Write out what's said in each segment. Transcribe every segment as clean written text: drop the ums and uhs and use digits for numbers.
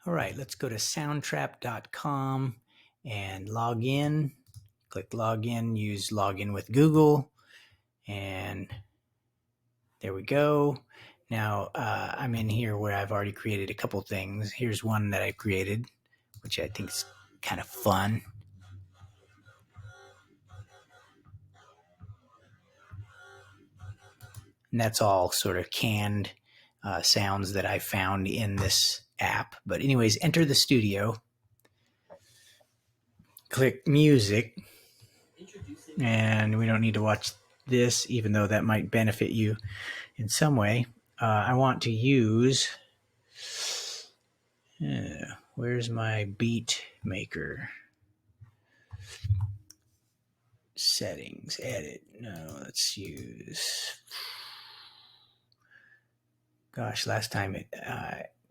All right, let's go to soundtrap.com and log in. Click login, use login with Google, and there we go. Now I'm in here where I've already created a couple things. Here's one that I created, which I think is kind of fun. And that's all sort of canned sounds that I found in this app. But anyways, enter the studio, click music, and we don't need to watch this, even though that might benefit you in some way. I want to use, where's my beat maker? Settings, edit. No, let's use, gosh, last time it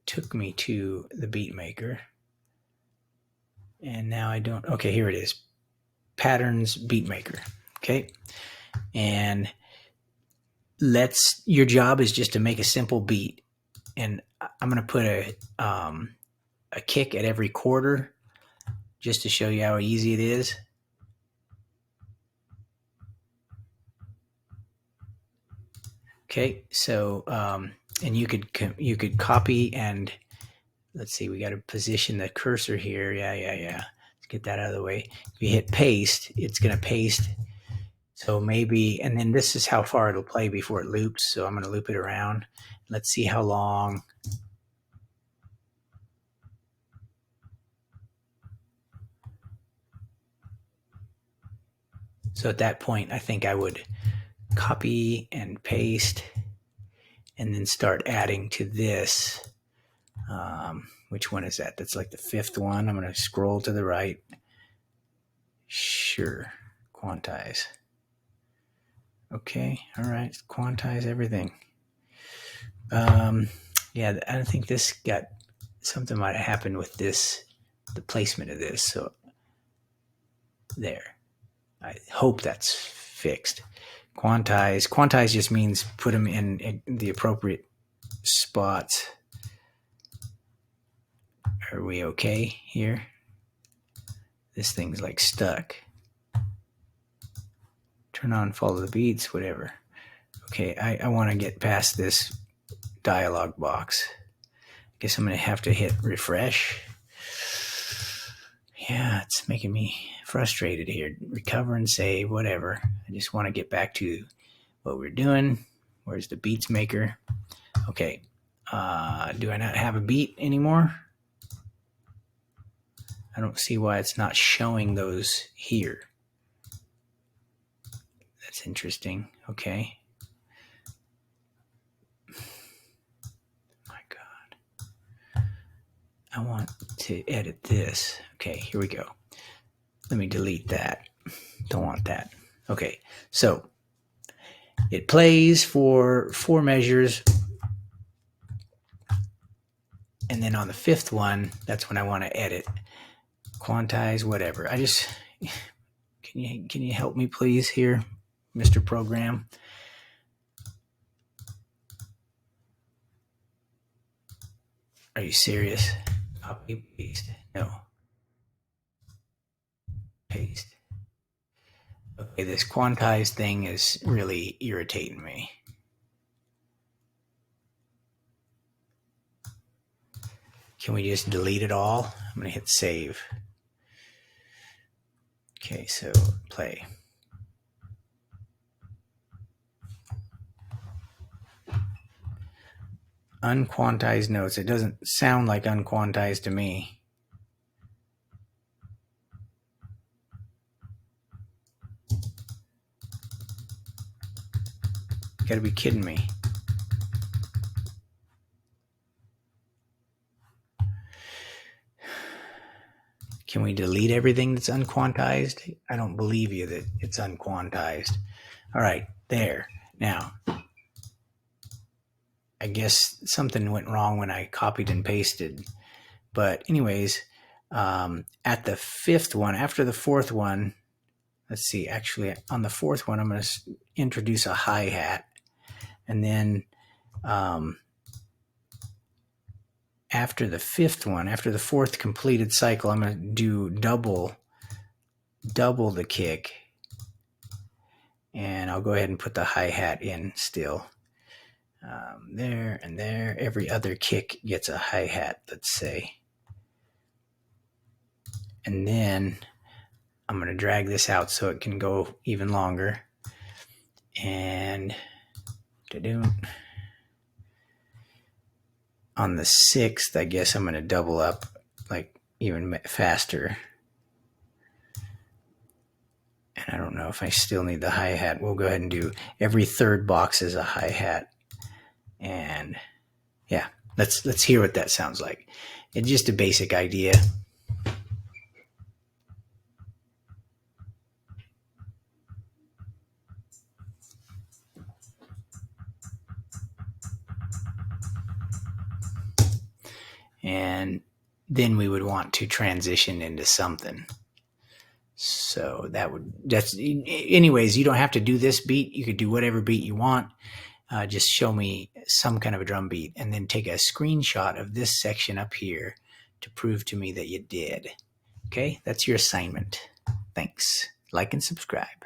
took me to the beat maker. And now I don't, okay, here it is. Patterns beat maker. Okay. And your job is just to make a simple beat. And I'm going to put a kick at every quarter just to show you how easy it is. Okay, so and you could copy and let's see, we got to position the cursor here. Yeah. Let's get that out of the way. If you hit paste, it's going to paste. So maybe, and then this is how far it'll play before it loops. So I'm going to loop it around. Let's see how long. So at that point, I think I would copy and paste and then start adding to this. Which one is that? That's like the fifth one. I'm going to scroll to the right. Sure. Quantize. Okay. All right. Quantize everything. Yeah, I think this got something might have happened with this, the placement of this. So there. I hope that's fixed. Quantize. Quantize just means put them in the appropriate spots. Are we okay here? This thing's like stuck. Turn on, follow the beats, whatever. Okay, I want to get past this dialog box. I guess I'm going to have to hit refresh. Yeah, it's making me frustrated here. Recover and save, whatever. I just want to get back to what we're doing. Where's the beats maker? Okay. Do I not have a beat anymore? I don't see why it's not showing those here. That's interesting. Okay. My God. I want to edit this. Okay, here we go. Let me delete that. Don't want that. Okay, so it plays for 4 measures. And then on the 5th one, that's when I want to edit. Quantize, whatever. Can you help me please here, Mr. Program? Are you serious? Copy, paste. No. Paste. Okay, this quantize thing is really irritating me. Can we just delete it all? I'm going to hit save. Okay, so play. Unquantized notes. It doesn't sound like unquantized to me. You gotta be kidding me. Can we delete everything that's unquantized? I don't believe you that it's unquantized. All right, there. Now, I guess something went wrong when I copied and pasted. But anyways, at the 5th one, after the 4th one, let's see, actually on the 4th one, I'm going to introduce a hi-hat. And then after the fifth one, after the fourth completed cycle, I'm going to do double the kick. And I'll go ahead and put the hi-hat in still. There and there. Every other kick gets a hi-hat, let's say. And then I'm going to drag this out so it can go even longer. And on the sixth, I guess I'm going to double up like even faster. And I don't know if I still need the hi-hat. We'll go ahead and do every third box is a hi-hat. And yeah, let's hear what that sounds like. It's just a basic idea. And then we would want to transition into something. So anyways, you don't have to do this beat. You could do whatever beat you want. Just show me some kind of a drum beat and then take a screenshot of this section up here to prove to me that you did. Okay, that's your assignment. Thanks. Like and subscribe.